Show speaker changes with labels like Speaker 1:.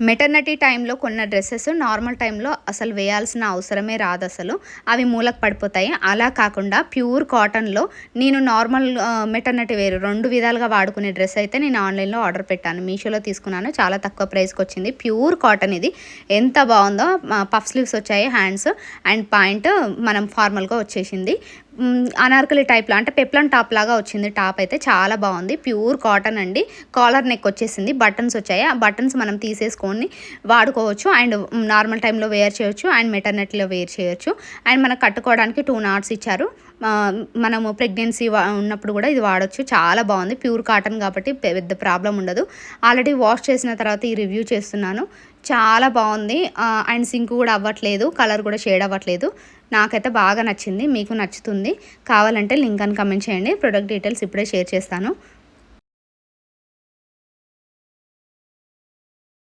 Speaker 1: Maternity టైంలో కొన్న dresses normal టైంలో అసలు వేయాల్సిన అవసరమే రాదు, అసలు అవి మూలకు పడిపోతాయి. అలా కాకుండా ప్యూర్ కాటన్లో నేను నార్మల్ మెటర్నిటీ వేరు రెండు విధాలుగా వాడుకునే డ్రెస్ అయితే నేను ఆన్లైన్లో ఆర్డర్ పెట్టాను, మీషోలో తీసుకున్నాను. చాలా తక్కువ ప్రైస్కి వచ్చింది. ప్యూర్ కాటన్ ఇది ఎంత బాగుందో. పఫ్ స్లీవ్స్ వచ్చాయి, హ్యాండ్స్ అండ్ పాయింట్ మనం ఫార్మల్గా వచ్చేసింది. అనార్కలి టైప్లో అంటే పెప్లన్ టాప్ లాగా వచ్చింది. టాప్ అయితే చాలా బాగుంది. ప్యూర్ కాటన్ అండి. కాలర్ నెక్ వచ్చేసింది. బటన్స్ వచ్చాయి. ఆ బటన్స్ మనం తీసేసుకొని వాడుకోవచ్చు. అండ్ నార్మల్ టైంలో వేర్ చేయొచ్చు అండ్ మెటర్నిటీలో వేర్ చేయొచ్చు. అండ్ మనకు కట్టుకోవడానికి 2 నాట్స్ ఇచ్చారు. మనము ప్రెగ్నెన్సీ ఉన్నప్పుడు కూడా ఇది వాడచ్చు. చాలా బాగుంది. ప్యూర్ కాటన్ కాబట్టి పెద్ద ప్రాబ్లం ఉండదు. ఆల్రెడీ వాష్ చేసిన తర్వాత ఈ రివ్యూ చేస్తున్నాను. చాలా బాగుంది. అండ్ సింక్ కూడా అవ్వట్లేదు, కలర్ కూడా షేడ్ అవ్వట్లేదు. నాకైతే బాగా నచ్చింది. మీకు నచ్చుతుంది. కావాలంటే లింక్ అని కమెంట్ చేయండి. ప్రొడక్ట్ డీటెయిల్స్ ఇప్పుడే షేర్ చేస్తాను.